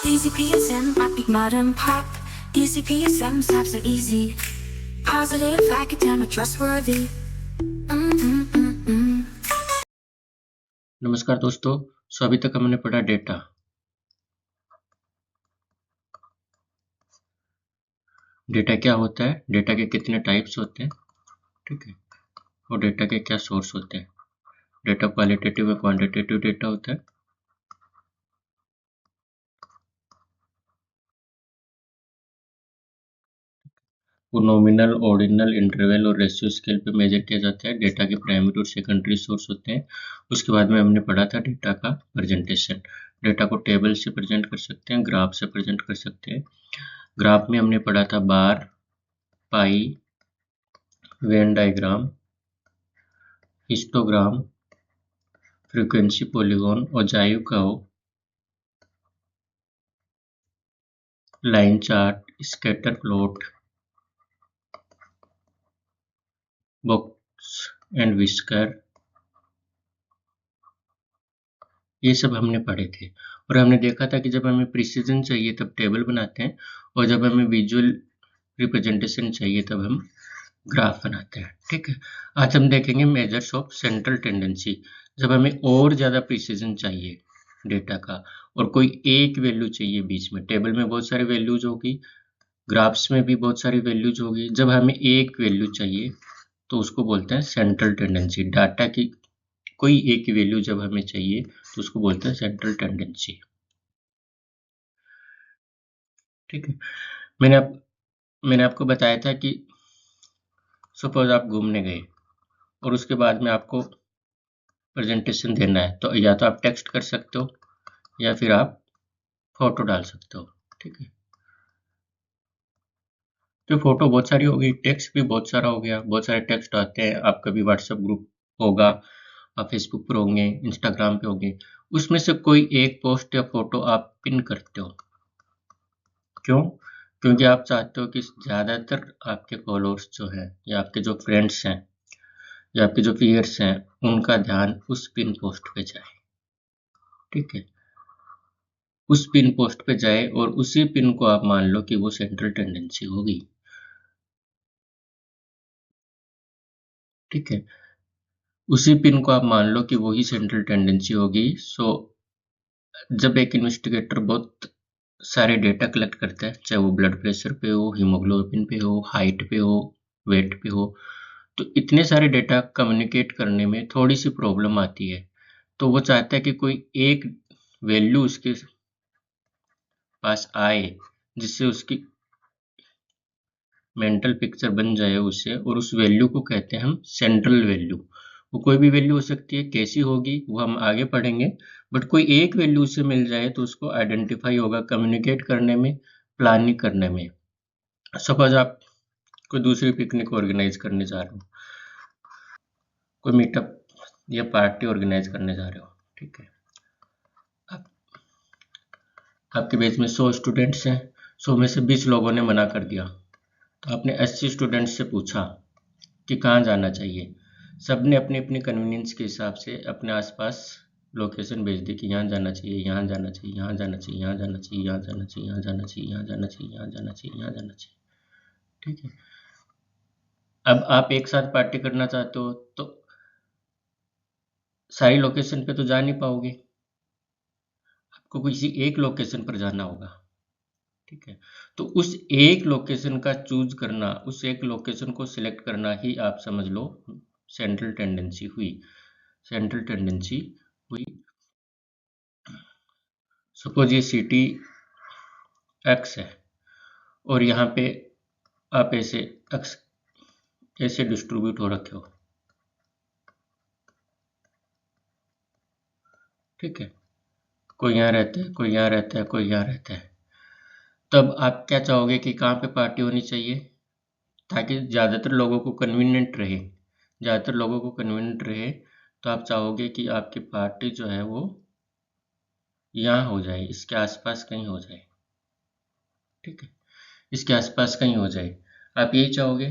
Easy PSM, big modern pop. Easy PSM, steps are easy. Positive, academic, trustworthy. नमस्कार दोस्तों, अभी तक हमने पढ़ा डेटा। डेटा क्या होता है, डेटा के कितने टाइप्स होते हैं, ठीक है, और डेटा के क्या सोर्स होते हैं। डेटा क्वालिटेटिव और क्वांटिटेटिव डेटा होता है। वो नॉमिनल, ऑर्डिनल, इंटरवल और रेशियो स्केल पे मेजर किया जाता है। डेटा के प्राइमरी और सेकेंडरी सोर्स होते हैं। उसके बाद में हमने पढ़ा था डेटा का प्रेजेंटेशन। डेटा को टेबल से प्रेजेंट कर सकते हैं, ग्राफ से प्रेजेंट कर सकते हैं। ग्राफ में हमने पढ़ा था bar, pie, Venn diagram, histogram, frequency polygon, ogive curve, line chart, scatter plot, box and whisker, ये सब हमने पढ़े थे। और हमने देखा था कि जब हमें प्रिसीजन चाहिए तब टेबल बनाते हैं, और जब हमें विजुअल रिप्रेजेंटेशन चाहिए तब हम ग्राफ बनाते हैं, ठीक है। आज हम देखेंगे मेजर्स ऑफ सेंट्रल टेंडेंसी। जब हमें और ज़्यादा प्रिसीजन चाहिए डेटा का, और कोई एक वैल्यू चाहिए बीच में, टेबल में बहुत सारी वैल्यूज होगी, ग्राफ्स में भी बहुत सारी वैल्यूज होगी, जब हमें एक वैल्यू चाहिए तो उसको बोलते हैं सेंट्रल टेंडेंसी। डाटा की कोई एक वैल्यू जब हमें चाहिए तो उसको बोलते हैं सेंट्रल टेंडेंसी, ठीक है। मैंने आपको बताया था कि सपोज आप घूमने गए और उसके बाद में आपको प्रेजेंटेशन देना है, तो या तो आप टेक्स्ट कर सकते हो या फिर आप फोटो डाल सकते हो, ठीक है। तो फोटो बहुत सारी होगी, टेक्स्ट भी बहुत सारा हो गया, बहुत सारे टेक्स्ट आते हैं। आपका भी व्हाट्सएप ग्रुप होगा, आप फेसबुक पर होंगे, इंस्टाग्राम पे होंगे, उसमें से कोई एक पोस्ट या फोटो आप पिन करते हो। क्यों? क्योंकि आप चाहते हो कि ज़्यादातर आपके फॉलोअर्स जो हैं, या आपके जो फ्रेंड्स हैं, या आपके जो पीयर्स हैं, उनका ध्यान उस पिन पोस्ट पे जाए, ठीक है। उस पिन पोस्ट पे जाए और उसी पिन को आप मान लो कि वो सेंट्रल टेंडेंसी होगी, ठीक है। उसी पिन को आप मान लो कि वही सेंट्रल टेंडेंसी होगी। सो जब एक इन्वेस्टिगेटर बहुत सारे डेटा कलेक्ट करता है, चाहे वो ब्लड प्रेशर पे हो, हीमोग्लोबिन पे हो, हाइट पे हो, वेट पे हो, तो इतने सारे डेटा कम्युनिकेट करने में थोड़ी सी प्रॉब्लम आती है। तो वो चाहता है कि कोई एक वैल्यू उसके पास आए जिससे उसकी मेंटल पिक्चर बन जाए उससे, और उस वैल्यू को कहते हैं हम सेंट्रल वैल्यू। वो कोई भी वैल्यू हो सकती है, कैसी होगी वो हम आगे पढ़ेंगे, बट कोई एक वैल्यू उसे मिल जाए तो उसको आइडेंटिफाई होगा कम्युनिकेट करने में, प्लानिंग करने में। सपोज आप कोई दूसरी पिकनिक ऑर्गेनाइज करने जा रहे हो, कोई मीटअप या पार्टी ऑर्गेनाइज करने जा रहे हो, ठीक है। आप, आपके बैच में 100 स्टूडेंट्स हैं, 100 में से 20 लोगों ने मना कर दिया, तो आपने 80 स्टूडेंट्स से पूछा कि कहाँ जाना चाहिए। सबने अपनी अपनी कन्वीनियंस के हिसाब से अपने आसपास लोकेशन भेज दी कि यहाँ जाना चाहिए, यहाँ जाना चाहिए, यहाँ जाना चाहिए, यहाँ जाना चाहिए, यहाँ जाना चाहिए, यहाँ जाना चाहिए, यहाँ जाना चाहिए, यहाँ जाना चाहिए, यहाँ जाना चाहिए, ठीक है। अब आप एक साथ पार्टी करना चाहते हो तो सारी लोकेशन पे तो जा नहीं पाओगे, आपको किसी एक लोकेशन पर जाना होगा, ठीक है। तो उस एक लोकेशन का चूज करना, उस एक लोकेशन को सिलेक्ट करना ही आप समझ लो सेंट्रल टेंडेंसी हुई। सेंट्रल टेंडेंसी हुई। सपोज ये सिटी एक्स है और यहाँ पे आप ऐसे एक्स ऐसे डिस्ट्रीब्यूट हो रखे हो, ठीक है। कोई यहाँ रहता है, कोई यहाँ रहता है, कोई यहाँ रहता है। तब आप क्या चाहोगे कि कहाँ पे पार्टी होनी चाहिए, ताकि ज़्यादातर लोगों को कन्वीनियंट रहे। ज़्यादातर लोगों को कन्वीनियंट रहे तो आप चाहोगे कि आपकी पार्टी जो है वो यहाँ हो जाए, इसके आसपास कहीं हो जाए, ठीक है। इसके आसपास कहीं हो जाए, आप यही चाहोगे।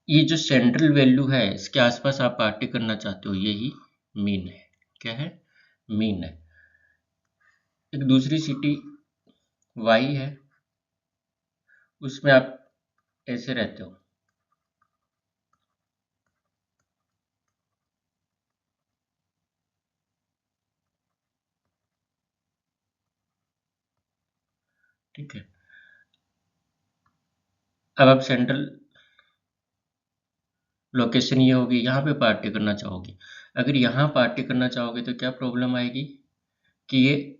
ये जो सेंट्रल वैल्यू है इसके आसपास आप पार्टी करना चाहते हो, यही मीन है। क्या है? मीन है। एक दूसरी सिटी वाई है, उसमें आप ऐसे रहते हो, ठीक है। अब आप सेंट्रल लोकेशन ये होगी, यहाँ पे पार्टी करना चाहोगे। अगर यहाँ पार्टी करना चाहोगे तो क्या प्रॉब्लम आएगी कि ये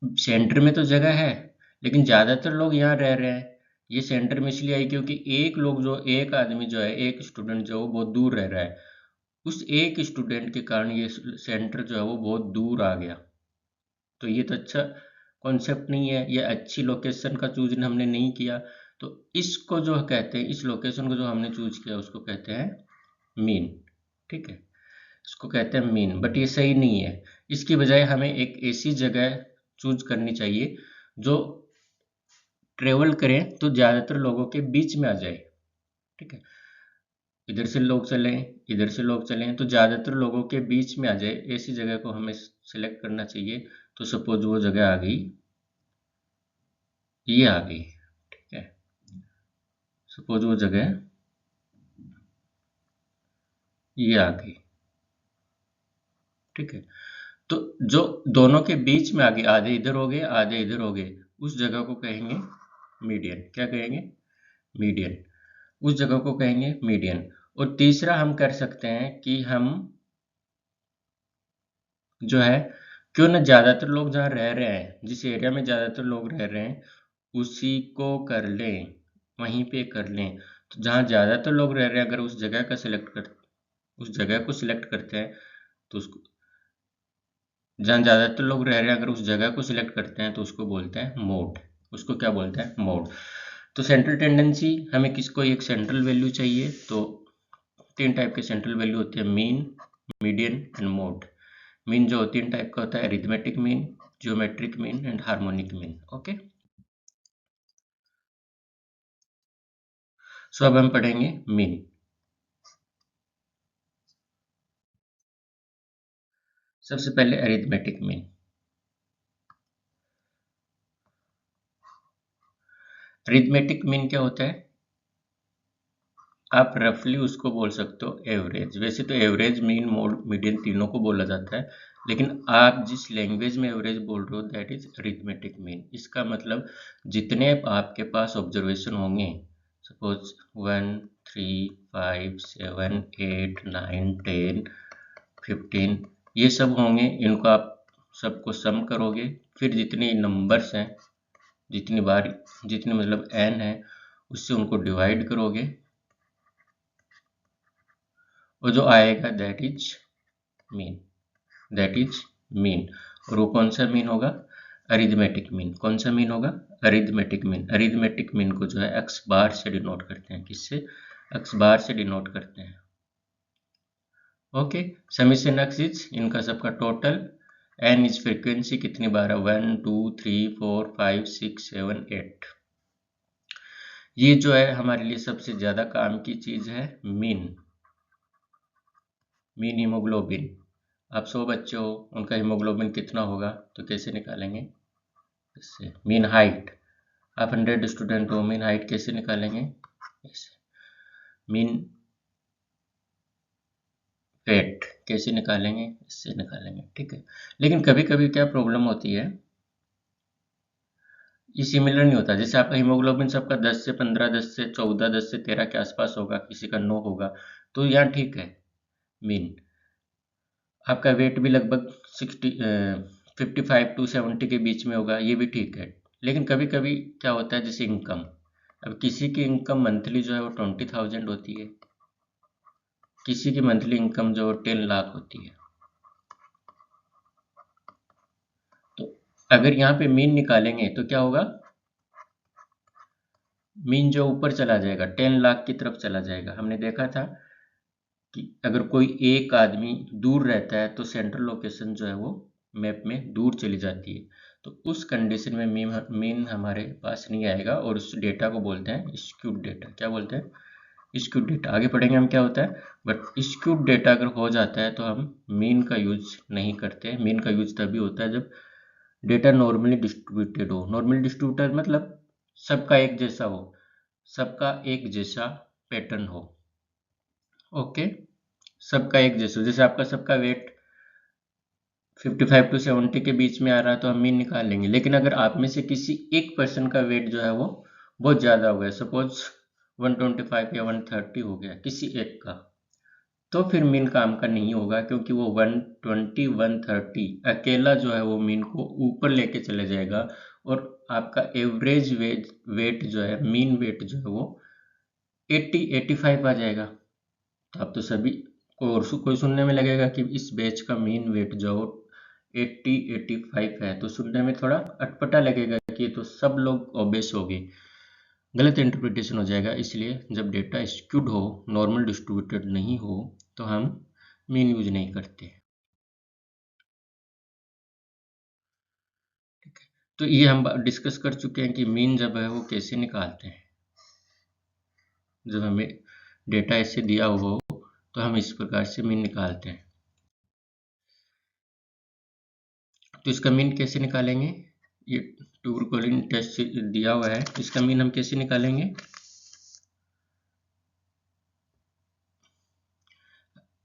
सेंटर में तो जगह है, लेकिन ज़्यादातर लोग यहाँ रह रहे हैं। ये सेंटर में इसलिए आई क्योंकि एक आदमी जो है, एक स्टूडेंट जो है वो बहुत दूर रह रहा है। उस एक स्टूडेंट के कारण ये सेंटर जो है वो बहुत दूर आ गया। तो ये तो अच्छा कॉन्सेप्ट नहीं है, ये अच्छी लोकेशन का चूज हमने नहीं किया। तो इसको जो कहते हैं, इस लोकेशन को जो हमने चूज किया उसको कहते हैं मीन, ठीक है। इसको कहते हैं मीन, बट ये सही नहीं है। इसकी बजाय हमें एक ऐसी जगह चूज करनी चाहिए जो ट्रेवल करें तो ज़्यादातर लोगों के बीच में आ जाए, ठीक है। इधर से लोग चलें, इधर से लोग चलें, तो ज़्यादातर लोगों के बीच में आ जाए, ऐसी जगह को हमें सिलेक्ट करना चाहिए। तो सपोज वो जगह आ गई, ये आ गई, ठीक है। सपोज वो जगह ये आ गई, ठीक है। तो जो दोनों के बीच में आ गई, आधे इधर हो गए आधे इधर हो गए, उस जगह को कहेंगे मीडियन। क्या कहेंगे? मीडियन। उस जगह को कहेंगे मीडियन। और तीसरा हम कर सकते हैं कि हम जो है, क्यों ना ज़्यादातर लोग जहाँ रह रहे हैं, जिस एरिया में ज़्यादातर लोग रह रहे हैं उसी को कर लें, वहीं पे कर लें। तो जहाँ ज़्यादातर लोग रह रहे हैं, अगर उस जगह को सिलेक्ट करते हैं तो उसको, जहाँ ज़्यादातर लोग रह रहे हैं अगर उस जगह को सिलेक्ट करते हैं तो उसको बोलते हैं मोड। उसको क्या बोलते हैं? मोड। तो सेंट्रल टेंडेंसी, हमें किसको एक सेंट्रल वैल्यू चाहिए, तो 3 टाइप के सेंट्रल वैल्यू होते हैं, mean, median and mode. Mean जो 3 टाइप का होता है, arithmetic mean, geometric mean and harmonic mean. Okay, so अब हम पढ़ेंगे मीन। सबसे पहले अरिथमेटिक मीन। अरिथमेटिक मीन क्या होता है? आप रफली उसको बोल सकते हो एवरेज। वैसे तो एवरेज, मीन, मोड, मीडियन तीनों को बोला जाता है, लेकिन आप जिस लैंग्वेज में एवरेज बोल रहे हो दैट इज अरिथमेटिक मीन। इसका मतलब जितने आपके पास ऑब्जर्वेशन होंगे, सपोज 1 3 5 7 8 9 10 15, ये सब होंगे, इनको आप सबको सम करोगे, फिर जितने नंबर्स हैं, जितनी बार, जितने मतलब n है, उससे उनको डिवाइड करोगे और जो आएगा that is mean, that is mean. और वो कौन सा मीन होगा? Arithmetic mean. कौन सा मीन होगा? Arithmetic mean. अरिथमेटिक मीन को जो है एक्स बार से डिनोट करते हैं। किससे? एक्स बार से डिनोट करते हैं। ओके, समेशन एक्स इज इनका सबका टोटल, एन इज फ्रीक्वेंसी, कितनी बार है? 1 2 3 4 5 6 7 8। ये जो है हमारे लिए सबसे ज्यादा काम की चीज है, मीन। Mean haemoglobin. आप 100 बच्चे हो, उनका हीमोग्लोबिन कितना होगा तो कैसे निकालेंगे? इससे। मीन हाइट, आप 100 स्टूडेंट हो, मीन हाइट कैसे निकालेंगे? ऐसे। मीन वेट कैसे निकालेंगे? इससे निकालेंगे, ठीक है। लेकिन कभी कभी क्या प्रॉब्लम होती है, ये सिमिलर नहीं होता। जैसे आपका हीमोग्लोबिन सबका 10 से 15, 10 से 14, 10 से 13 के आसपास होगा, किसी का 9 होगा, तो यहाँ ठीक है मीन। आपका वेट भी लगभग 55 टू 70 के बीच में होगा, ये भी ठीक है। लेकिन कभी कभी क्या होता है, जैसे इनकम, अब किसी की इनकम मंथली जो है वो 20,000 होती है, किसी की मंथली इनकम जो 10 लाख होती है। तो अगर यहाँ पे मीन निकालेंगे तो क्या होगा? मीन जो ऊपर चला जाएगा, 10 लाख की तरफ चला जाएगा। हमने देखा था कि अगर कोई एक आदमी दूर रहता है तो सेंट्रल लोकेशन जो है वो मैप में दूर चली जाती है। तो उस कंडीशन में मीन हमारे पास नहीं आएगा, और उस डेटा को बोलते हैं स्क्यूड डेटा। क्या बोलते हैं? Skewed data. आगे पढ़ेंगे हम क्या होता है, बट स्क्यूड डेटा अगर हो जाता है तो हम मीन का यूज नहीं करते। मीन का यूज तभी होता है जब डेटा नॉर्मली डिस्ट्रीब्यूटेड हो। नॉर्मली डिस्ट्रीब्यूटेड मतलब सबका एक जैसा हो, सबका एक जैसा पैटर्न हो। ओके, सबका एक जैसा, जैसे आपका सबका वेट 55 टू 70 के बीच में आ रहा है तो हम मीन निकाल लेंगे। लेकिन अगर आप में से किसी एक पर्सन का वेट जो है वो बहुत ज़्यादा हो गया, सपोज 125 या 130 हो गया किसी एक का, तो फिर मीन काम का नहीं होगा, क्योंकि वो 120 130 अकेला जो है वो मीन को ऊपर लेके चले जाएगा, और आपका एवरेज वेट जो है, मीन वेट जो है वो 80 85 आ जाएगा। तो अब तो सभी को और कोई सुनने में लगेगा कि इस बैच का मीन वेट जो 80 85 है, तो सुनने में थोड़ा अटपटा लगेगा कि ये तो सब लोग ओबेस हो गए। गलत इंटरप्रिटेशन हो जाएगा। इसलिए जब डेटा स्क्यूड हो, नॉर्मल डिस्ट्रीब्यूटेड नहीं हो, तो हम मीन यूज नहीं करते। ठीक है, तो ये हम डिस्कस कर चुके हैं कि मीन जब है वो कैसे निकालते हैं। जब हमें डेटा ऐसे दिया हो तो हम इस प्रकार से मीन निकालते हैं। तो इसका मीन कैसे निकालेंगे, ये ट्यूबरकुलिन टेस्ट दिया हुआ है, इसका मीन हम कैसे निकालेंगे।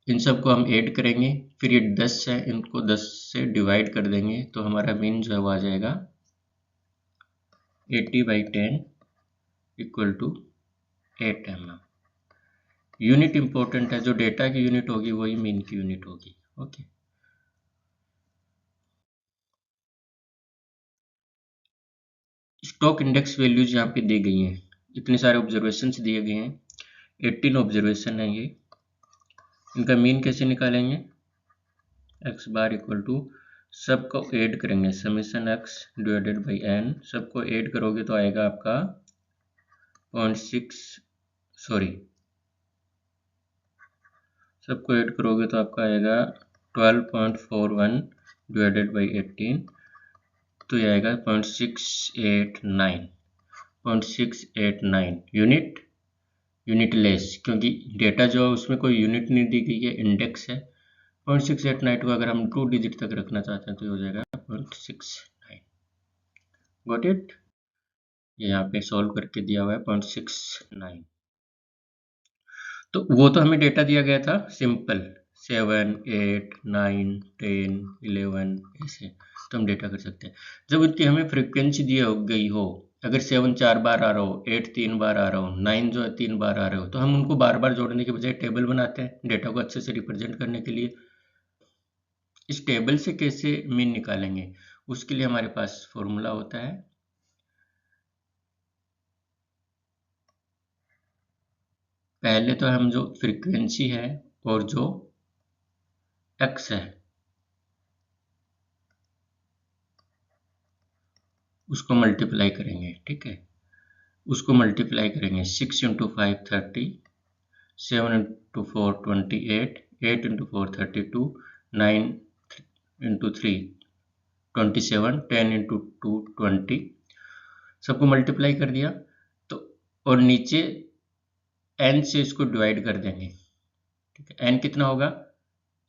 इन सबको हम ऐड करेंगे, फिर ये 10 है, इनको 10 से डिवाइड कर देंगे, तो हमारा मीन जो है वो आ जाएगा 80/10 equal to 8 mm। Unit important है, जो डेटा की यूनिट होगी वही मीन की यूनिट होगी। ओके, स्टॉक इंडेक्स वैल्यूज यहाँ पे दी गई हैं, इतने सारे ऑब्जर्वेशंस दिए गए हैं, 18 ऑब्जर्वेशन है ये। इनका मीन कैसे निकालेंगे, एक्स बार इक्वल टू सबको ऐड करेंगे, summation X divided by N, सबको ऐड करोगे तो आएगा आपका 0.6 सॉरी सबको ऐड करोगे तो आपका आएगा 12.41 डिवाइडेड बाई 18, तो ये आएगा 0.689 यूनिट लेस, क्योंकि डेटा जो है उसमें कोई यूनिट नहीं दी गई है, इंडेक्स है। 0.689 को अगर हम 2 डिजिट तक रखना चाहते हैं तो ये हो जाएगा 0.69। गॉट इट, ये यहाँ पे सॉल्व करके दिया हुआ है 0.69। तो वो तो हमें डेटा दिया गया था सिंपल 7 8 9 10 11 ऐसे, तो हम डेटा कर सकते हैं। जब इनकी हमें फ्रीक्वेंसी दी गई हो, अगर 7 4 बार आ रहा हो, 8 3 बार आ रहा हो, 9 जो है 3 बार आ रहे हो, तो हम उनको बार बार जोड़ने के बजाय टेबल बनाते हैं डेटा को अच्छे से रिप्रेजेंट करने के लिए। इस टेबल से कैसे मीन निकालेंगे, उसके लिए हमारे पास फॉर्मूला होता है। पहले तो हम जो फ्रीक्वेंसी है और जो एक्स है उसको मल्टीप्लाई करेंगे। ठीक है, उसको मल्टीप्लाई करेंगे 6 × 5 30, 7 × 4 28, 8 × 4 32, 9 × 3 27, 10 × 2 20, सबको मल्टीप्लाई कर दिया। तो और नीचे n से इसको डिवाइड कर देंगे। ठीक है, n कितना होगा,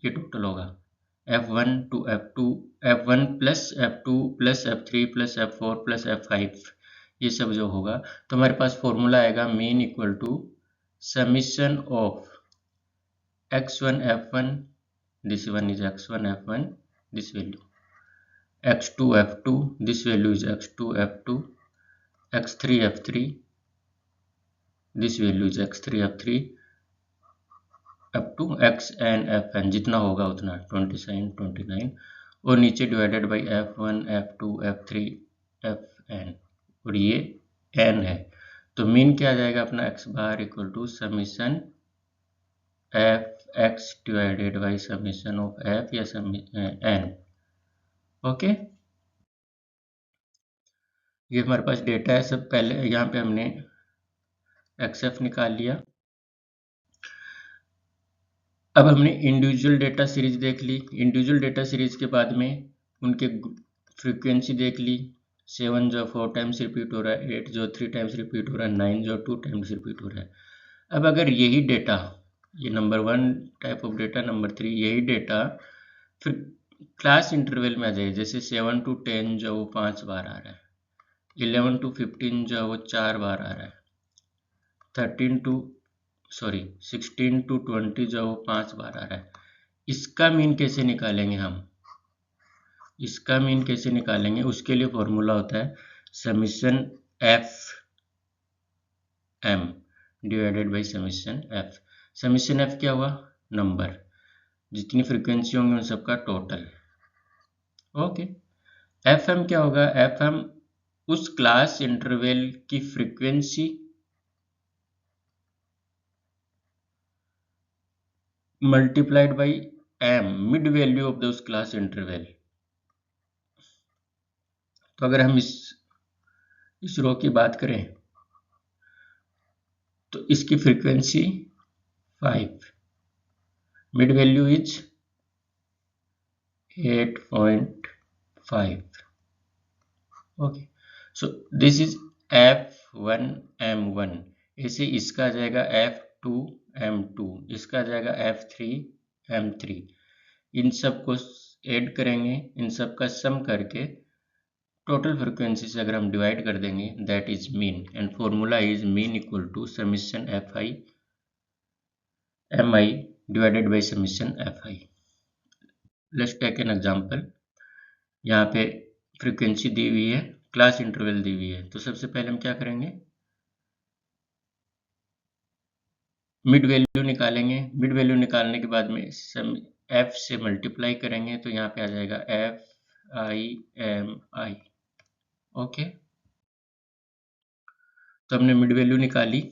ये टोटल होगा F1 to F2, F1 plus F2 plus F3 plus F4 plus F5, ये सब जो होगा, तो हमारे पास फॉर्मूला आएगा mean equal to summation of x1 F1, this one is x1 F1, this value x2 F2, this value is x2 F2, x3 F3, this value is x3 F3 up to xn fn, जितना होगा उतना 29 और नीचे divided by f1 f2 f3 fn, और ये n है। तो mean क्या आ जाएगा अपना, x bar equal to summation f x divided by summation of f या n। ओके, ये हमारे पास डेटा है सब। पहले यहाँ पे हमने xf निकाल लिया। अब हमने इंडिविजुअल डेटा सीरीज देख ली। इंडिविजुअल डेटा सीरीज के बाद में उनके फ्रीक्वेंसी देख ली। 7 जो 4 टाइम्स रिपीट हो रहा है, 8 जो 3 टाइम्स रिपीट हो रहा है, 9 जो 2 टाइम्स रिपीट हो रहा है। अब अगर यही डेटा, ये number 1 type of data, number 3 यही डेटा फिर क्लास इंटरवल में आ जाइए, जैसे 7 to 10 जो वो 5 बार आ रहा है, 11 to 15 जो है वो 4 बार आ रहा है, 16 to 20 जो है वो 5 बार आ रहा है। इसका मीन कैसे निकालेंगे हम? इसका मीन कैसे निकालेंगे? उसके लिए फॉर्मूला होता है summation f m divided by summation f. Summation f क्या हुआ? नंबर, जितनी फ्रीक्वेंसी होंगी उन सबका टोटल। ओके, एफ एम क्या होगा? एफ एम उस क्लास इंटरवल की frequency multiplied by m, mid value of those class interval. तो अगर हम इस रो की बात करें तो इसकी frequency 5, mid value is 8.5। Okay, so this is F1M1। ऐसे इसका आ जाएगा F2M2, इसका आ जाएगा F3M3। इन सब को ऐड करेंगे, इन सब का सम करके टोटल फ्रीक्वेंसी से अगर हम डिवाइड कर देंगे, that is mean, and formula is mean equal to summation FI divided by summation FI। Let's take an example. यहाँ पे फ्रीक्वेंसी दी हुई है, क्लास इंटरवल दी हुई है, तो सबसे पहले हम क्या करेंगे? मिड वैल्यू निकालेंगे। मिड वैल्यू निकालने के बाद में एफ से मल्टीप्लाई करेंगे, तो यहाँ पे आ जाएगा FIMI। ओके, तो हमने मिड वैल्यू निकाली,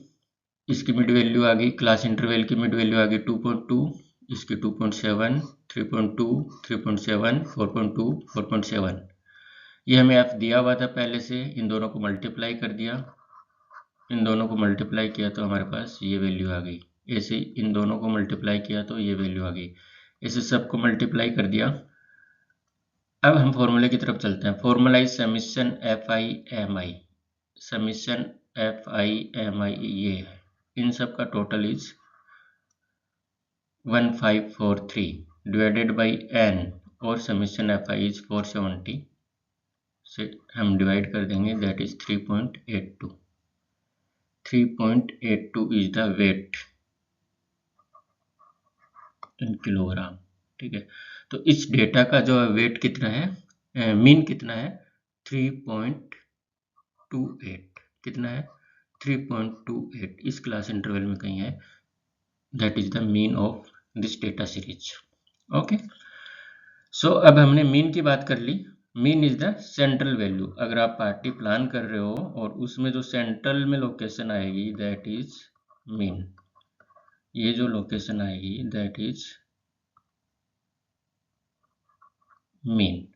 इसकी मिड वैल्यू आ गई, क्लास इंटरवल की मिड वैल्यू आ गई 2.2, इसकी 2.7, 3.2, 3.7, 4.2, 4.7। ये हमें एफ दिया हुआ था पहले से, इन दोनों को मल्टीप्लाई कर दिया, इन दोनों को मल्टीप्लाई किया तो हमारे पास ये वैल्यू आ गई। ऐसे इन दोनों को मल्टीप्लाई किया तो ये वैल्यू आ गई। ऐसे सबको मल्टीप्लाई कर दिया। अब हम फॉर्मूले की तरफ चलते हैं। Formula is summation FIMI। Summation FIMI ये है, इन सब का total is 1543 divided by n, और समीशन FI इज 470 से हम डिवाइड कर देंगे, that is 3.82। 3.82 is the weight in kilogram. ठीक है, तो इस डेटा का जो वेट कितना है, मीन कितना है? 3.28। कितना है? 3.28 इस क्लास इंटरवल में कहीं है, that is the mean of this data series. Okay, so अब हमने मीन की बात कर ली। Mean is the central value. अगर आप पार्टी प्लान कर रहे हो और उसमें जो सेंट्रल में लोकेशन आएगी, दैट इज मीन। ये जो लोकेशन आएगी दैट इज मीन।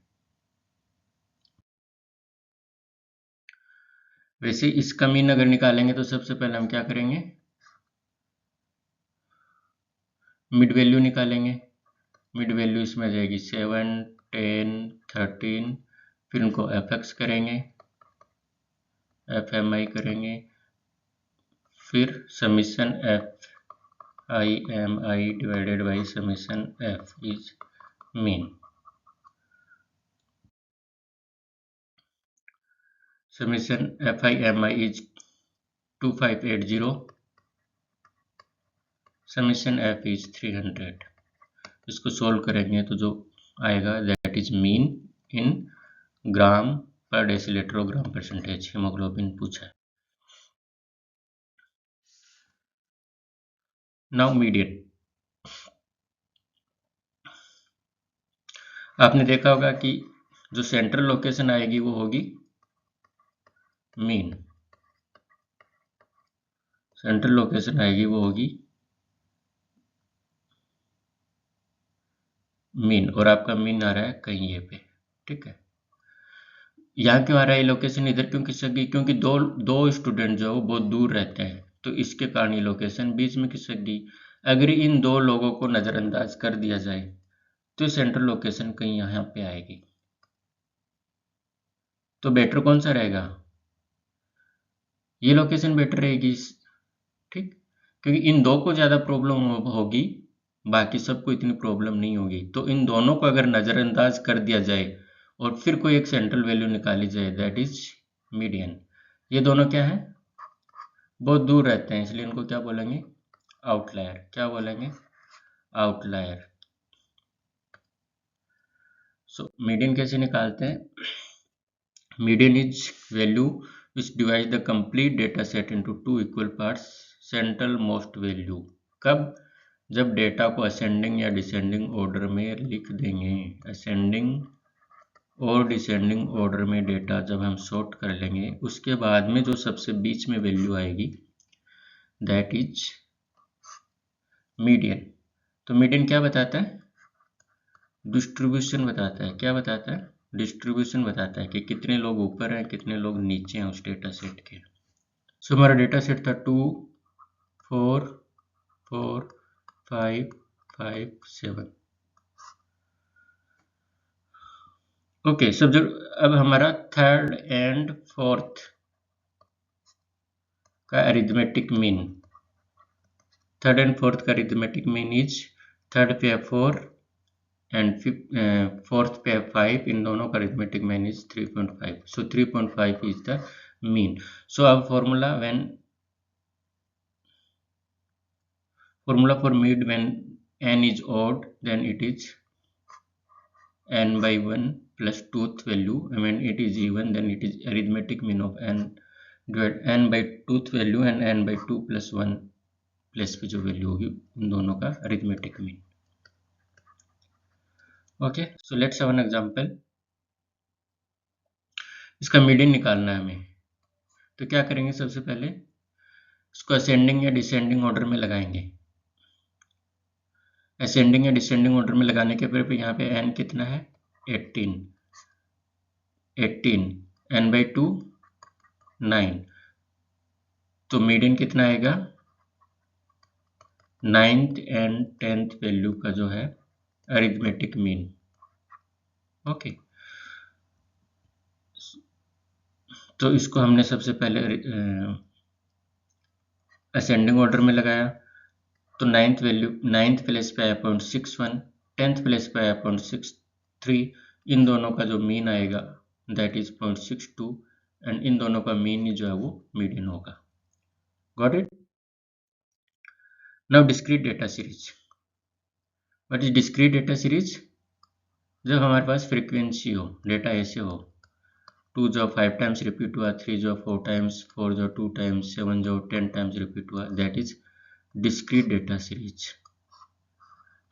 वैसे इसका मीन अगर निकालेंगे तो सबसे पहले हम क्या करेंगे? मिड वैल्यू निकालेंगे। मिड वैल्यू इसमें आ जाएगी 7, 10, 13, फिर उनको FX करेंगे, FMI करेंगे, फिर summation FIMI divided by summation F is mean. Summation FIMI is 2580, summation F is 300। इसको सोल्व करेंगे तो जो आएगा दैट इज मीन इन ग्राम पर डेसीलीटर और ग्राम परसेंटेज हीमोग्लोबिन पूछा है। Now median. आपने देखा होगा कि जो सेंट्रल लोकेशन आएगी वो होगी मीन, सेंट्रल लोकेशन आएगी वो होगी मीन, और आपका मीन आ रहा है कहीं ये पे। ठीक है, यहाँ क्यों आ रहा है ये लोकेशन, इधर क्यों खिसक गई? क्योंकि दो स्टूडेंट जो बहुत दूर रहते हैं, तो इसके कारण ये लोकेशन बीच में खिसक गई। अगर इन दो लोगों को नज़रअंदाज कर दिया जाए तो सेंट्रल लोकेशन कहीं यहाँ पे आएगी। तो बेटर कौन सा रहेगा? ये लोकेशन बेटर रहेगी। ठीक, क्योंकि इन दो को ज़्यादा प्रॉब्लम होगी बाकी सबको इतनी प्रॉब्लम नहीं होगी। तो इन दोनों को अगर नज़रअंदाज कर दिया जाए और फिर कोई एक सेंट्रल वैल्यू निकाली जाए, दैट इज मीडियन। ये दोनों क्या है, बहुत दूर रहते हैं, इसलिए इनको क्या बोलेंगे, आउटलायर। क्या बोलेंगे, आउटलायर। सो मीडियन कैसे निकालते हैं, median is value which divide the complete data set into two equal parts, central most value. कब, जब डेटा को असेंडिंग या डिसेंडिंग ऑर्डर में लिख देंगे। असेंडिंग और डिसेंडिंग ऑर्डर में डेटा जब हम सॉर्ट कर लेंगे, उसके बाद में जो सबसे बीच में वैल्यू आएगी, दैट इज मीडियन। तो मीडियन क्या बताता है, डिस्ट्रीब्यूशन बताता है। क्या बताता है, डिस्ट्रीब्यूशन बताता है कि कितने लोग ऊपर हैं, कितने लोग नीचे हैं उस डेटा सेट के। सो हमारा डेटा सेट था 2 4 4 5 5 7। ओके, सब जो अब हमारा थर्ड एंड फोर्थ का arithmetic mean, third and fourth का अरिथमेटिक मीन इज थर्ड पे 4 एंड फोर्थ पे 5, इन दोनों का arithmetic mean is 3.5। So 3.5 is the mean. So अब formula for mid when n is odd, then it is n by 1 plus tooth value, and when it is even then it is arithmetic mean of n divided n by tooth value and n by 2 plus 1 plus की जो value होगी उन दोनों का arithmetic mean. Okay, so let's have an example. इसका median निकालना है हमें, तो क्या करेंगे, सबसे पहले इसको असेंडिंग या डिसेंडिंग ऑर्डर में लगाएंगे। असेंडिंग या डिसेंडिंग ऑर्डर में लगाने के फिर यहाँ पे n कितना है, 18 n by 2 9, तो मीडियन कितना आएगा, 9th एंड 10th वैल्यू का जो है अरिथमेटिक मीन। ओके, तो इसको हमने सबसे पहले असेंडिंग ऑर्डर में लगाया, तो 9th वैल्यू 9th प्लेस पे आया 0.61, 10th प्लेस पे आया 0.63, इन दोनों का जो मीन आएगा दैट इज 0.62, एंड इन दोनों का मीन जो है वो मीडियन होगा। Got it. Now discrete data series. What is discrete data series, जब हमारे पास फ्रीक्वेंसी हो, डेटा ऐसे हो, 2 जो 5 टाइम्स रिपीट हुआ, 3 जो 4 टाइम्स, 4 जो 2 टाइम्स, 7 जो 10 टाइम्स रिपीट हुआ, that is discrete data series.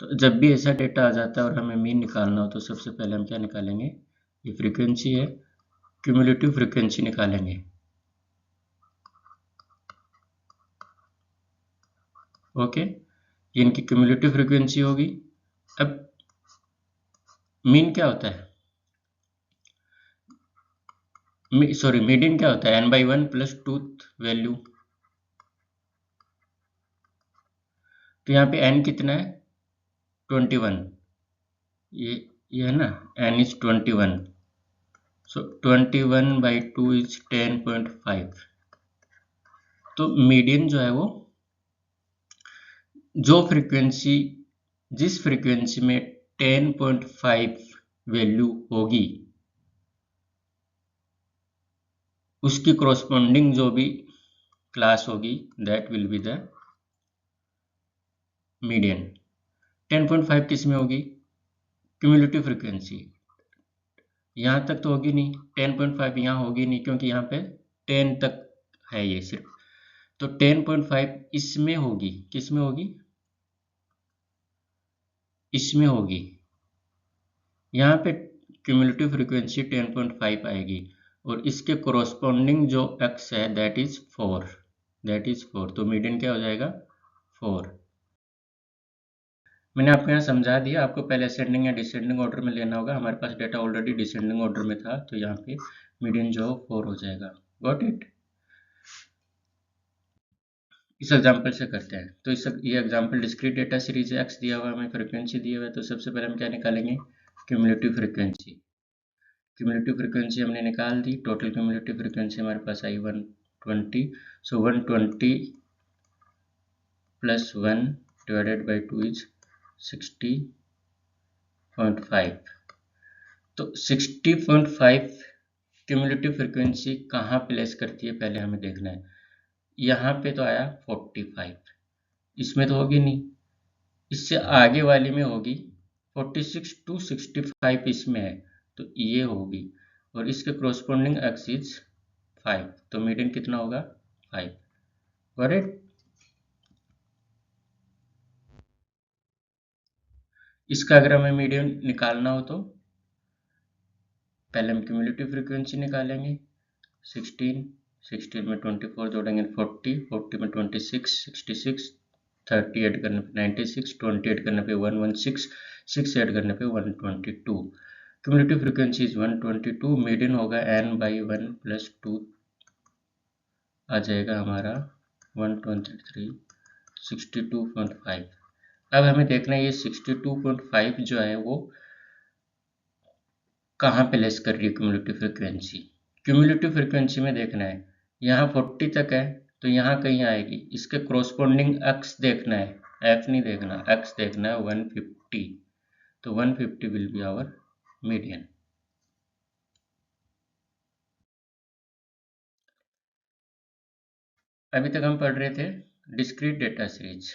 तो जब भी ऐसा डेटा आ जाता है और हमें मीन निकालना हो, तो सबसे पहले हम क्या निकालेंगे, ये फ्रीक्वेंसी है, क्यूमुलेटिव फ्रीक्वेंसी निकालेंगे। ओके, ये इनकी क्यूमुलेटिव फ्रीक्वेंसी होगी। अब मीन क्या होता है, सॉरी मीडियन क्या होता है, n by 1 plus tooth value. तो यहाँ पे n कितना है, 21, ये है ना, n is 21, so 21 by 2 is 10.5। तो मीडियन जो है वो जो फ्रीक्वेंसी, जिस फ्रीक्वेंसी में 10.5 वैल्यू होगी, उसकी कोरोस्पोंडिंग जो भी क्लास होगी that will be the median. 10.5 किस में होगी, क्यूमुलेटिव फ्रीक्वेंसी, यहाँ तक तो होगी नहीं, 10.5 यहाँ होगी नहीं, क्योंकि यहाँ पे 10 तक है ये सिर्फ, तो 10.5 इसमें होगी, किस में होगी, इसमें होगी। यहाँ पे क्यूमुलेटिव फ्रीक्वेंसी 10.5 आएगी, और इसके कोरोस्पोंडिंग जो x है दैट इज 4, तो मीडियन क्या हो जाएगा, 4। मैंने आपको यहाँ समझा दिया, आपको पहले असेंडिंग या डिसेंडिंग ऑर्डर में लेना होगा। हमारे पास डेटा ऑलरेडी डिसेंडिंग ऑर्डर में था, तो यहाँ पे मीडियन जो 4 हो जाएगा। Got it. इस एग्जाम्पल से करते हैं, तो ये एग्जाम्पल डिस्क्रीट डेटा सीरीज है, x दिया हुआ है, हमें फ्रीक्वेंसी दिया हुआ है, तो सबसे पहले हम क्या निकालेंगे, क्यूमुलेटिव फ्रीक्वेंसी। क्यूमुलेटिव फ्रीक्वेंसी हमने निकाल दी, टोटल क्यूमुलेटिव फ्रीक्वेंसी हमारे पास आई 120, सो 120 प्लस 1 डिवाइडेड बाई 2 इज 60.5। तो 60.5 क्यूमुलेटिव फ्रिक्वेंसी कहाँ प्लेस करती है पहले हमें देखना है। यहाँ पे तो आया 45, इसमें तो होगी नहीं, इससे आगे वाली में होगी। 46 to 65 इसमें है तो ये होगी, और इसके क्रोस्पोंडिंग एक्सिस 5, तो मीडियन कितना होगा 5। Got it. इसका अगर हमें मीडियन निकालना हो तो पहले हम क्यूमुलेटिव फ्रीक्वेंसी निकालेंगे। 16 में 24 जोड़ेंगे 40 में 26 66, 30 ऐड करने पे 96, 20 ऐड करने पे 116, 6 ऐड करने पे 122। Cumulative frequency is 122। मीडियन होगा n/1 + 2 आ जाएगा हमारा 123, 62.5। अब हमें देखना है ये 62.5 जो है वो कहाँ प्लेस कर रही है क्यूमुलेटिव फ्रिक्वेंसी। क्यूमुलेटिव फ्रिक्वेंसी में देखना है, यहाँ 40 तक है तो यहाँ कहीं आएगी। इसके क्रोस्पोंडिंग एक्स देखना है, एफ नहीं देखना, एक्स देखना है 150, तो 150 विल बी आवर मीडियन। अभी तक हम पढ़ रहे थे डिस्क्रीट डेटा सीरीज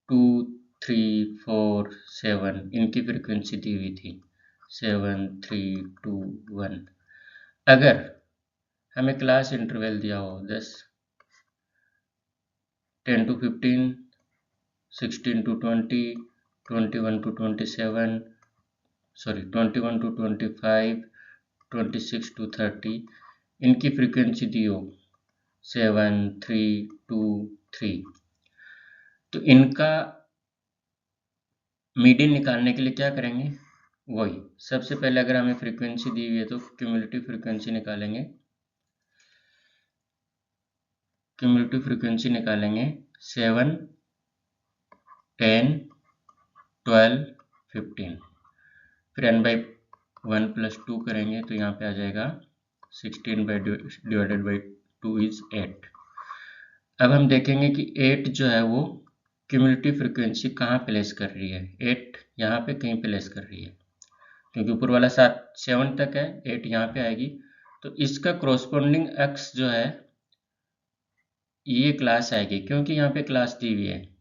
2, 3, 4, 7, इनकी फ्रिक्वेंसी दी हुई थी 7, 3, 2, 1। अगर हमें क्लास इंटरवल दिया हो 10 to 15, 16 to 20, 21 to 27, 21 to 25, 26 to 30, इनकी फ्रीक्वेंसी दी हो 7, 3, 2, 3, तो इनका मीडियन निकालने के लिए क्या करेंगे, वही सबसे पहले अगर हमें फ्रीक्वेंसी दी हुई है तो क्यूमुलेटिव फ्रीक्वेंसी निकालेंगे। क्यूमुलेटिव फ्रीक्वेंसी निकालेंगे 7, 10, 12, 15, फिर n/1 + 2 करेंगे तो यहाँ पे आ जाएगा 16/2 इज 8। अब हम देखेंगे कि 8 जो है वो क्यूमुलेटिव फ्रीक्वेंसी कहाँ प्लेस कर रही है। 8 यहाँ पे कहीं प्लेस कर रही है, क्योंकि ऊपर वाला 7 तक है, 8 यहाँ पे आएगी, तो इसका क्रोस्पोंडिंग एक्स जो है ये क्लास आएगी, क्योंकि यहाँ पे क्लास दी हुई है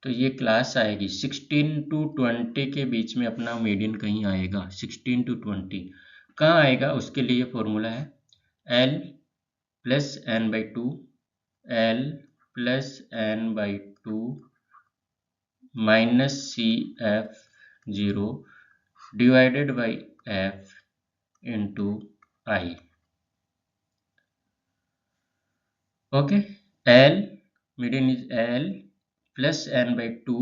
तो ये क्लास आएगी। 16 to 20 के बीच में अपना मीडियन कहीं आएगा। 16 to 20 कहाँ आएगा, उसके लिए फॉर्मूला है L + n/2, L + n/2 - CF0 divided by F into I। Okay, L median is L + n/2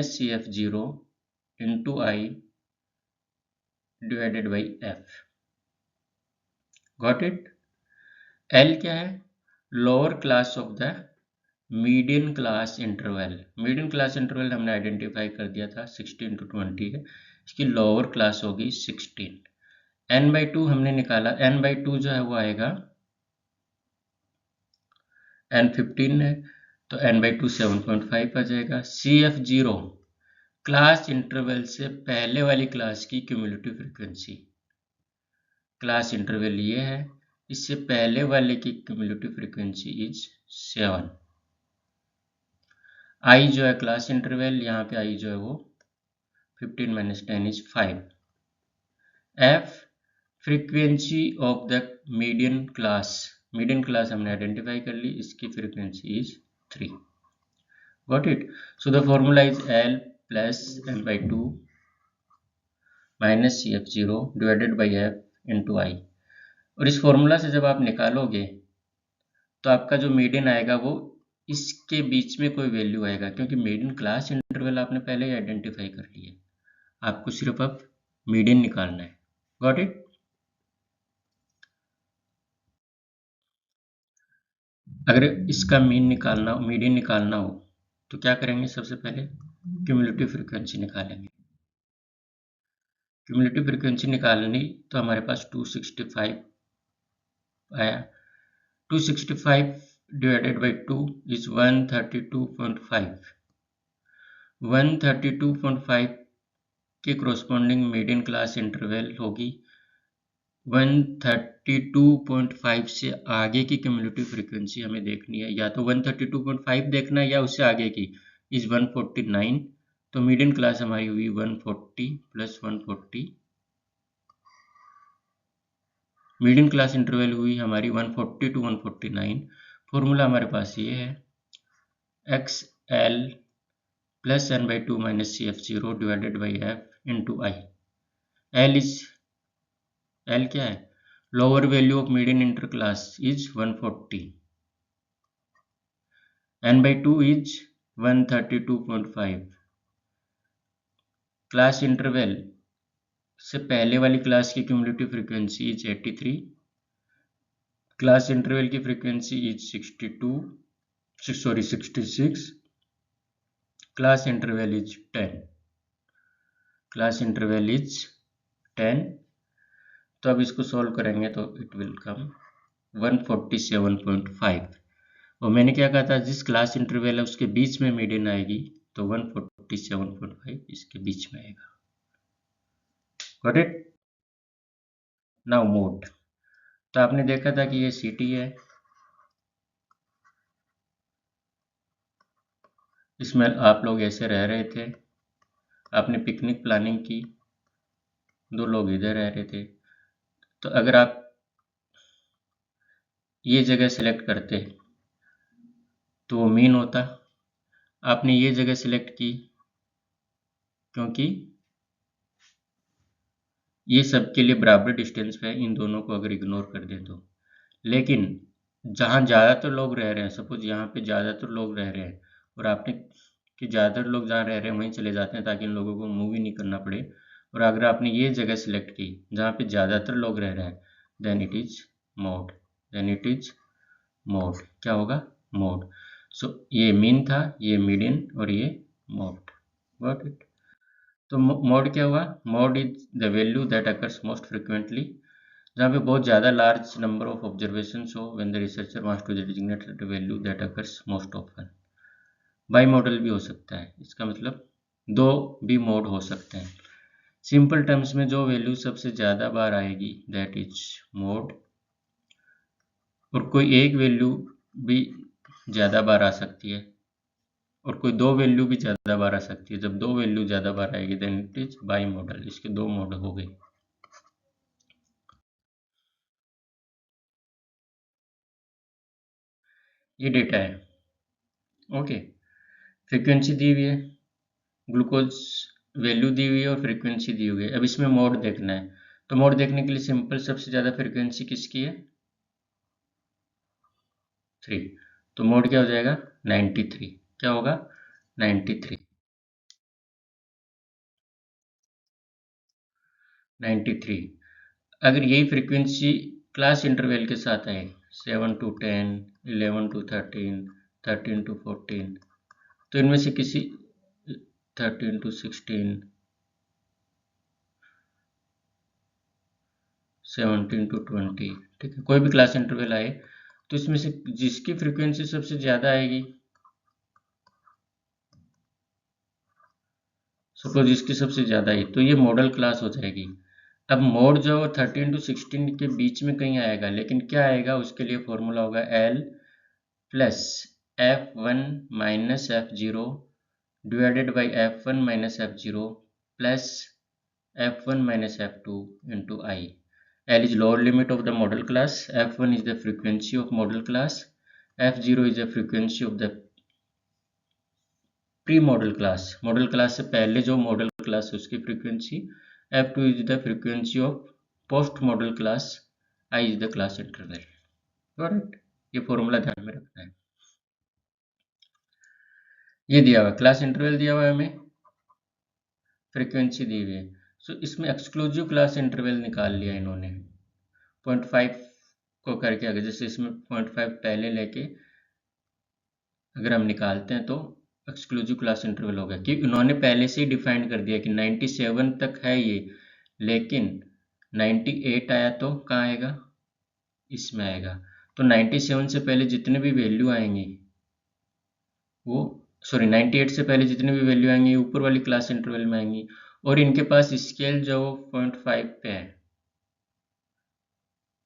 - CF0 into I divided by F। Got it. L क्या है, lower class of the median class interval. Median class interval हमने identify कर दिया था 16 to 20 है, इसकी lower class होगी 16। n/2 हमने निकाला, n/2 जो है वो आएगा n15 है तो n/2 7.5 आ जाएगा। CF0 क्लास इंटरवल से पहले वाली क्लास की क्यूमुलेटिव फ्रीक्वेंसी, क्लास इंटरवल ये है, इससे पहले वाले की क्यूमुलेटिव फ्रीक्वेंसी इज 7। I जो है क्लास इंटरवल, यहाँ पे I जो है वो 15 - 10 is 5। F frequency of the median class, median class हमने आइडेंटिफाई कर ली, इसकी frequency is 3। Got it. So the formula is L + n/2 - CF0 divided by F into I। और इस फॉर्मूला से जब आप निकालोगे तो आपका जो मीडियन आएगा वो इसके बीच में कोई वैल्यू आएगा, क्योंकि मीडियन क्लास इंटरवल आपने पहले ही आइडेंटिफाई कर लिया है, आपको सिर्फ अब मीडियन निकालना है। Got it. अगर इसका मीडियन निकालना हो तो क्या करेंगे, सबसे पहले क्यूमुलेटिव फ्रीक्वेंसी निकालेंगे। क्यूमुलेटिव फ्रीक्वेंसी निकालनी तो हमारे पास 265 आया। 265 divided by 2 is 132.5. 132.5 के corresponding median class interval होगी 132.5 से आगे की cumulative frequency हमें देखनी है, या तो 132.5 देखना है या उससे आगे की is 149, तो मीडियन क्लास हमारी हुई 140 प्लस 140, मीडियन क्लास इंटरवल हुई हमारी 140 टू 149। फॉर्मूला हमारे पास ये है XL plus n by 2 minus CF0 divided by F into I. L क्या है? Lower value of median inter class is 140, n by 2 is 132.5, class interval से पहले वाली क्लास की cumulative frequency is 83, class interval की frequency is 66, class interval is 10, class interval is 10। तो अब इसको सॉल्व करेंगे तो इट विल कम 147.5, और मैंने क्या कहा था, जिस क्लास इंटरवल है उसके बीच में मीडियन आएगी, तो 147.5 इसके बीच में आएगा। Got it? Now mode. तो आपने देखा था कि ये सिटी है, इसमें आप लोग ऐसे रह रहे थे, आपने पिकनिक प्लानिंग की, 2 लोग इधर रह रहे थे, तो अगर आप ये जगह सेलेक्ट करते तो वो मीन होता। आपने ये जगह सेलेक्ट की क्योंकि ये सबके लिए बराबर डिस्टेंस पे है, इन दोनों को अगर इग्नोर कर दें तो। लेकिन जहाँ ज़्यादातर लोग रह रहे हैं, सपोज यहाँ पे ज़्यादातर लोग रह रहे हैं और आपने कि ज़्यादातर लोग जहाँ रह रहे हैं वहीं चले जाते हैं ताकि इन लोगों को मूव ही नहीं करना पड़े, और अगर आपने ये जगह सिलेक्ट की जहाँ पे ज़्यादातर लोग रह रहे हैं, देन इट इज मोड, क्या होगा? मोड। सो ये मीन था, ये मीडियन और ये मोड। Got it? तो मोड क्या हुआ? Mode is the value that occurs most frequently, जहाँ पे बहुत ज़्यादा लार्ज नंबर ऑफ ऑब्जर्वेशंस हो when the researcher wants to designate the value that occurs most often. Bimodal भी हो सकता है, इसका मतलब 2 भी मोड हो सकते हैं। सिंपल टर्म्स में जो वैल्यू सबसे ज़्यादा बार आएगी दैट इज मोड, और कोई एक वैल्यू भी ज़्यादा बार आ सकती है और कोई 2 वैल्यू भी ज़्यादा बार आ सकती है। जब 2 वैल्यू ज़्यादा बार आएगी then it is bimodal, इसके 2 मोड हो गए। ये डेटा है, ओके। फ्रीक्वेंसी दी हुई है, ग्लूकोज वैल्यू दी हुई है और फ्रीक्वेंसी दी हुई है। अब इसमें मोड देखना है, तो मोड देखने के लिए सिंपल, सबसे ज़्यादा फ्रीक्वेंसी किसकी है? 3, तो मोड क्या हो जाएगा? 93। क्या होगा? 93। 93। अगर यही फ्रीक्वेंसी क्लास इंटरवल के साथ आए 7 to 10, 11 to 13, 13 to 14, तो इनमें से किसी 13 to 16, 17 to 20, ठीक है, कोई भी क्लास इंटरवल आए तो इसमें से जिसकी फ्रीक्वेंसी सबसे ज़्यादा आएगी, सपोज इसकी सबसे ज़्यादा आई, तो ये मॉडल क्लास हो जाएगी। अब मोड जो 13 to 16 के बीच में कहीं आएगा, लेकिन क्या आएगा उसके लिए फॉर्मूला होगा L plus F1 minus F0 divided by F1 minus F0 plus F1 minus F2 into I. L is lower limit of the model class, F1 is the frequency of model class, F0 is the frequency of the pre-model class, model class से पहले जो model class है उसकी frequency, F2 is the frequency of post model class, I is the class interval. Got it? ये formula ध्यान में रखना है। ये दिया हुआ क्लास इंटरवल, दिया हुआ है हमें, फ्रीक्वेंसी दी हुई है। सो इसमें एक्सक्लूसिव क्लास इंटरवल निकाल लिया इन्होंने 0.5 को करके, अगर जैसे इसमें 0.5 पहले लेके अगर हम निकालते हैं तो एक्सक्लूसिव क्लास इंटरवल होगा, कि उन्होंने पहले से ही डिफाइन कर दिया कि 97 तक है ये, लेकिन 98 आया तो कहाँ आएगा? इसमें आएगा। तो 97 से पहले जितने भी वैल्यू आएंगी वो 98 से पहले जितने भी वैल्यू आएंगी ऊपर वाली क्लास इंटरवल में आएंगी, और इनके पास स्केल जो 0.5 पे है,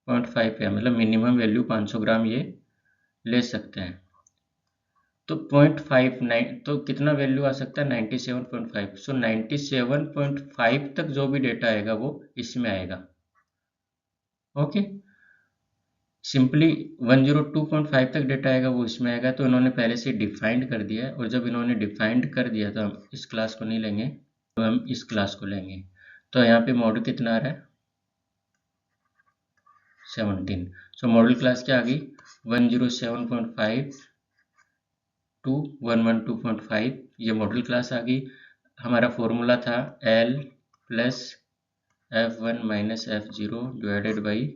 0.5 पे है, मतलब मिनिमम वैल्यू 500 ग्राम ये ले सकते हैं। तो 0.59 तो कितना वैल्यू आ सकता है 97.5। सो 97.5 तक जो भी डेटा आएगा वो इसमें आएगा। ओके, सिंपली 102.5 तक डेटा आएगा वो इसमें आएगा। तो इन्होंने पहले से डिफाइंड कर दिया है, और जब इन्होंने डिफाइंड कर दिया तो हम इस क्लास को नहीं लेंगे, तो हम इस क्लास को लेंगे। तो यहाँ पे मॉडल कितना आ रहा है 17। सो मॉडल क्लास क्या आ गई 107.5 टू 112.5, ये मॉडल क्लास आ गई। हमारा फॉर्मूला था L plus F1 minus F0 divided by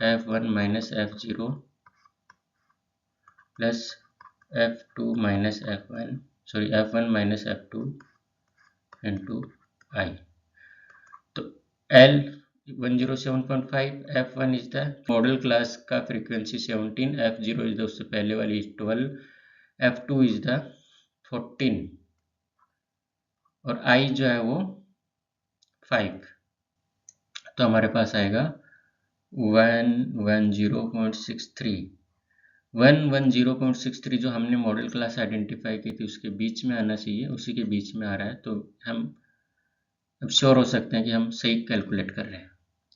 F1 minus F0 plus F2 minus F1 sorry F1 minus F2 into I। तो L 107.5, F1 is the model class का frequency 17, F0 is the उससे पहले वाली 12, F2 is the 14 और I जो है वो 5। तो हमारे पास आएगा 110.63। 110.63 जो हमने मॉडल क्लास आइडेंटिफाई की थी उसके बीच में आना चाहिए, उसी के बीच में आ रहा है। तो हम अब श्योर हो सकते हैं कि हम सही कैलकुलेट कर रहे हैं।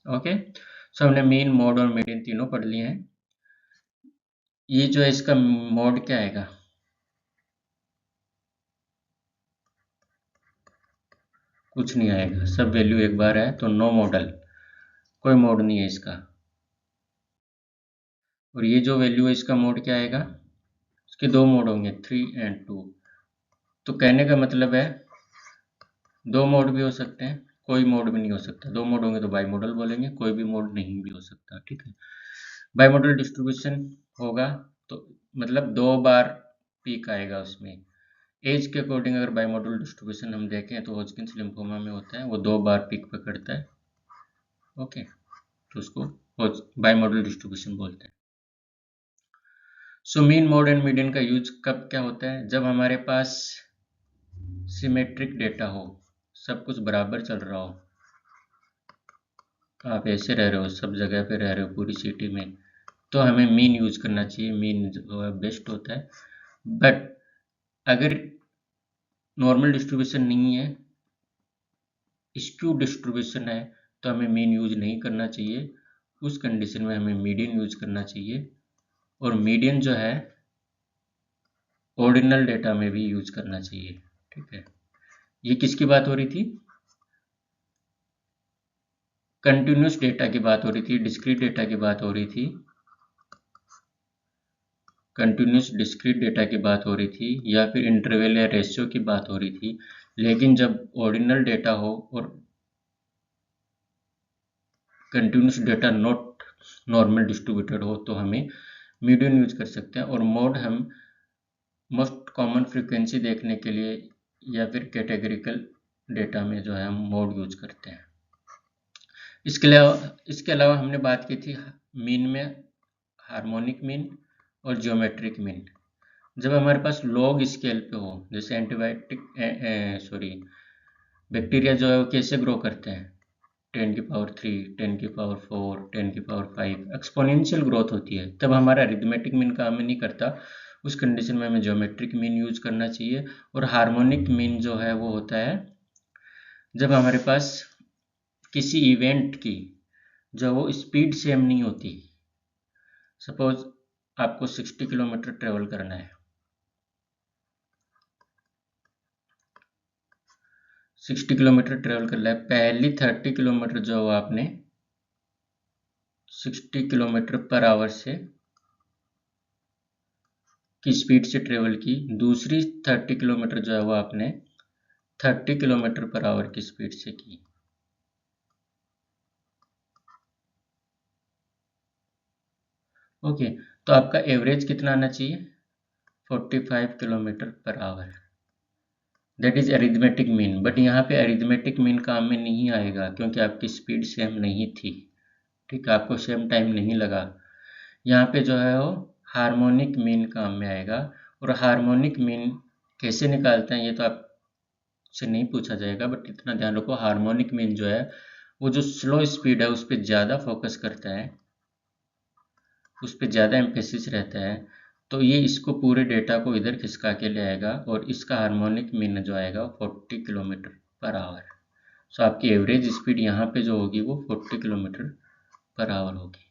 ओके, सो हमने मीन, मोड और मीडियन तीनों पढ़ लिए हैं। ये जो है इसका मोड क्या आएगा, कुछ नहीं आएगा, सब वैल्यू एक बार है, तो नो मॉडल, कोई मोड नहीं है इसका। और ये जो वैल्यू है इसका मोड क्या आएगा, इसके दो मोड होंगे 3 और 2। तो कहने का मतलब है दो मोड भी हो सकते हैं, कोई मोड भी नहीं हो सकता। दो मोड होंगे तो बाई मॉडल बोलेंगे, कोई भी मोड नहीं भी हो सकता। ठीक है, बाई मॉडल डिस्ट्रीब्यूशन होगा तो मतलब दो बार पीक आएगा उसमें। एज के अकॉर्डिंग अगर बाई मॉडल डिस्ट्रीब्यूशन हम देखें तो हॉजकिंस लिम्फोमा में होता है, वो दो बार पीक पकड़ता है। ओके, तो उसको बाई मॉडल डिस्ट्रीब्यूशन बोलते हैं। So mean, mode and median का यूज कब क्या होता है, जब हमारे पास सिमेट्रिक डेटा हो, सब कुछ बराबर चल रहा हो, आप ऐसे रह रहे हो, सब जगह पे रह रहे हो पूरी सिटी में, तो हमें मीन यूज करना चाहिए। मीन बेस्ट होता है। बट अगर नॉर्मल डिस्ट्रीब्यूशन नहीं है, स्क्यू डिस्ट्रीब्यूशन है, तो हमें मीन यूज नहीं करना चाहिए। उस कंडीशन में हमें मीडियन यूज करना चाहिए। और मीडियन जो है ऑर्डिनल डेटा में भी यूज करना चाहिए। ठीक है, ये किसकी बात हो रही थी, कंटिन्यूस डेटा की बात हो रही थी, डिस्क्रीट डेटा की बात हो रही थी, कंटिन्यूस डिस्क्रीट डेटा की बात हो रही थी, या फिर इंटरवल या रेशियो की बात हो रही थी। लेकिन जब ऑर्डिनल डेटा हो और continuous data not normal distributed हो तो हमें मीडियन यूज कर सकते हैं। और मोड हम मोस्ट कॉमन फ्रीक्वेंसी देखने के लिए या फिर कैटेगरिकल डेटा में जो है हम मोड यूज करते हैं। इसके अलावा हमने बात की थी मीन में हार्मोनिक मीन और जियोमेट्रिक मीन। जब हमारे पास लॉग स्केल पे हो, जैसे एंटीबायोटिक बैक्टीरिया जो है वो कैसे ग्रो करते हैं, 10 की पावर 3, 10 की पावर 4, 10 की पावर 5, एक्सपोनेंशियल ग्रोथ होती है। तब हमारा अरिथमेटिक मीन काम नहीं करता, उस कंडीशन में हमें ज्योमेट्रिक मीन यूज करना चाहिए। और हार्मोनिक मीन जो है वो होता है जब हमारे पास किसी इवेंट की जो वो स्पीड सेम नहीं होती। सपोज आपको 60 किलोमीटर ट्रेवल करना है, 60 किलोमीटर ट्रेवल कर लिया, पहली 30 किलोमीटर जो है आपने 60 किलोमीटर पर आवर से की स्पीड से ट्रेवल की, दूसरी 30 किलोमीटर जो है वो आपने 30 किलोमीटर पर आवर की स्पीड से की। ओके, तो आपका एवरेज कितना आना चाहिए 45 kilometre per hour, that is arithmetic mean. But यहाँ पे अरिथमेटिक मीन काम में नहीं आएगा क्योंकि आपकी स्पीड सेम नहीं थी। ठीक है, आपको सेम टाइम नहीं लगा। यहाँ पे जो है वो हार्मोनिक मीन काम में आएगा। और हार्मोनिक मीन कैसे निकालते हैं ये तो आपसे नहीं पूछा जाएगा, बट इतना ध्यान रखो हार्मोनिक मीन जो है वो जो स्लो स्पीड है उस पर ज़्यादा फोकस करता है, उस पर ज़्यादा एम्फेसिस रहता है, तो ये इसको पूरे डेटा को इधर खिसका के ले आएगा और इसका हार्मोनिक मीन जो आएगा वो 40 किलोमीटर पर आवर। सो आपकी एवरेज स्पीड यहाँ पे जो होगी वो 40 किलोमीटर पर आवर होगी।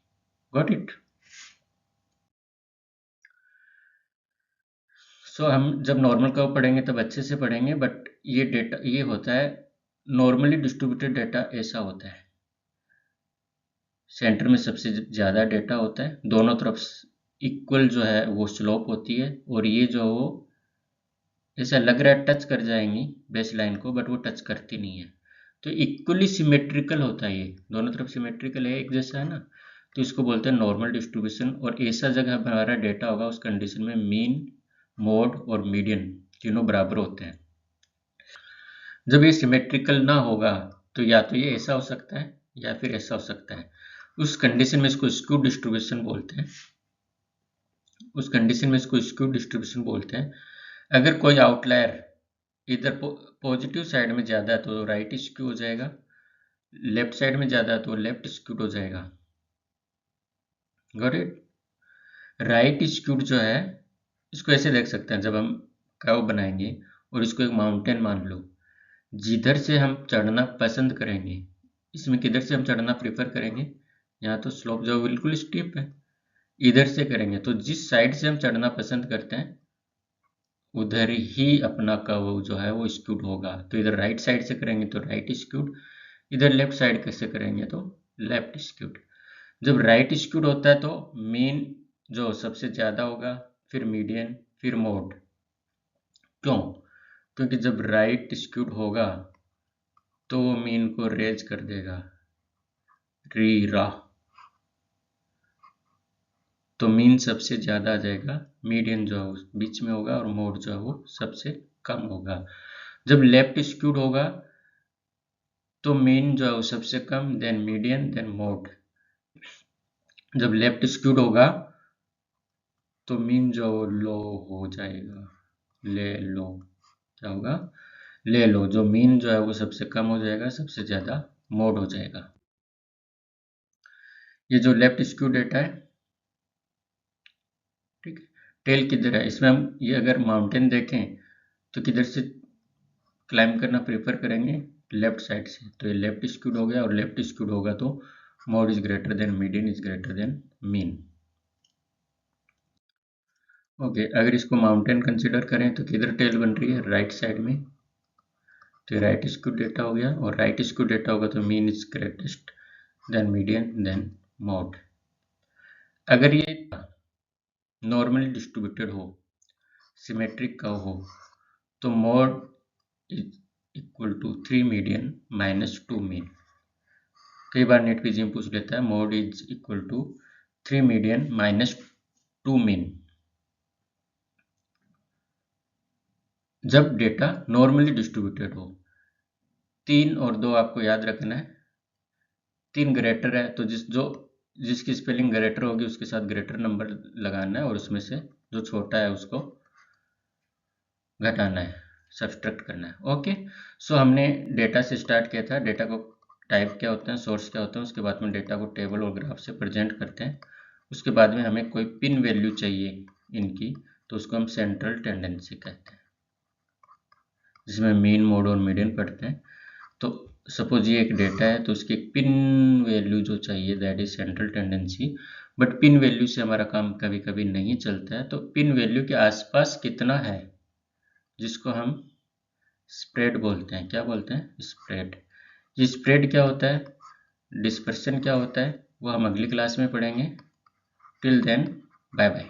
Got it? सो हम जब नॉर्मल कर्व पढ़ेंगे तब अच्छे से पढ़ेंगे, बट ये डेटा ये होता है नॉर्मली डिस्ट्रीब्यूटेड डेटा ऐसा होता है, सेंटर में सबसे ज़्यादा डेटा होता है, दोनों तरफ इक्वल जो है वो स्लोप होती है, और ये जो वो ऐसा लग रहा है टच कर जाएंगी बेस लाइन को, बट वो टच करती नहीं है। तो इक्वली सिमेट्रिकल होता है, ये दोनों तरफ सिमेट्रिकल है, एक जैसा है ना, तो इसको बोलते हैं नॉर्मल डिस्ट्रीब्यूशन। और ऐसा जगह हमारा डेटा होगा उस कंडीशन में मीन, मोड और मीडियन तीनों बराबर होते हैं। जब ये सिमेट्रिकल ना होगा तो या तो ये ऐसा हो सकता है या फिर ऐसा हो सकता है, उस कंडीशन में इसको स्क्यू डिस्ट्रीब्यूशन बोलते हैं। उस कंडीशन में इसको स्क्यू डिस्ट्रीब्यूशन बोलते हैं। अगर कोई आउटलायर इधर पॉजिटिव साइड में ज़्यादा है तो राइट स्क्यू हो जाएगा, लेफ्ट साइड में ज़्यादा है तो लेफ्ट स्क्यूड हो जाएगा। Got it? राइट स्क्यूड जो है इसको ऐसे देख सकते हैं, जब हम कर्व बनाएंगे और इसको एक माउंटेन मान लो, जिधर से हम चढ़ना पसंद करेंगे, इसमें किधर से हम चढ़ना प्रेफर करेंगे, यहाँ तो स्लोप जो बिल्कुल स्टीप है, इधर से करेंगे, तो जिस साइड से हम चढ़ना पसंद करते हैं उधर ही अपना कर्व जो है वो स्क्यूड होगा। तो इधर राइट साइड से करेंगे तो राइट स्क्यूड, इधर लेफ्ट साइड से करेंगे तो लेफ्ट स्क्यूड। जब राइट स्क्यूड होता है तो मीन जो सबसे ज़्यादा होगा, फिर मीडियन, फिर मोड। क्यों? क्योंकि जब राइट स्क्यूड होगा तो वो मीन को रेज कर देगा, री रा, तो मीन सबसे ज़्यादा आ जाएगा, मीडियन जो है बीच में होगा और मोड जो है वो सबसे कम होगा। जब लेफ्ट स्क्यूड होगा तो मीन जो है वो सबसे कम, देन मीडियन, देन मोड। जब लेफ्ट स्क्यूड होगा तो मीन जो लो हो जाएगा, ले लो, क्या होगा, ले लो, जो मीन जो है वो सबसे कम हो जाएगा, सबसे ज़्यादा मोड हो जाएगा। ये जो लेफ्ट स्क्यू डेटा है, ठीक है, टेल किधर है, इसमें हम ये अगर माउंटेन देखें तो किधर से क्लाइंब करना प्रेफर करेंगे, लेफ्ट साइड से, तो ये लेफ्ट स्क्यूड हो गया, और लेफ्ट स्क्यूड होगा तो mode is greater than median is greater than mean. Okay, अगर इसको माउंटेन कंसिडर करें तो किधर टेल बन रही है, राइट साइड में, तो राइट स्क्यू डेटा हो गया, और राइट स्क्यू डेटा होगा तो mean is greatest, then median, then mode. अगर ये नॉर्मली डिस्ट्रीब्यूटेड हो, सिमेट्रिक का हो, तो mode is equal to 3 median minus 2 mean. कई बार नेट पीजी में पूछ लेता है, mode is equal to 3 median minus 2 mean. जब डेटा नॉर्मली डिस्ट्रीब्यूटेड हो, 3 और 2 आपको याद रखना है, 3 ग्रेटर है तो जिसकी स्पेलिंग ग्रेटर होगी उसके साथ ग्रेटर नंबर लगाना है, और उसमें से जो छोटा है उसको घटाना है, सब्सट्रैक्ट करना है। ओके, सो हमने डेटा से स्टार्ट किया था, डेटा को टाइप क्या होते हैं, सोर्स क्या होते हैं, उसके बाद में डेटा को टेबल और ग्राफ से प्रेजेंट करते हैं। उसके बाद में हमें कोई पिन वैल्यू चाहिए इनकी, तो उसको हम सेंट्रल टेंडेंसी कहते हैं, जिसमें मीन, मोड और मीडियन पढ़ते हैं। तो सपोज ये एक डेटा है तो उसकी पिन वैल्यू जो चाहिए that is central tendency, but pin value से हमारा काम कभी कभी नहीं चलता है, तो पिन वैल्यू के आसपास कितना है, जिसको हम स्प्रेड बोलते हैं। क्या बोलते हैं? स्प्रेड। ये स्प्रेड क्या होता है, डिस्पर्शन क्या होता है, वो हम अगली क्लास में पढ़ेंगे। Till then bye bye.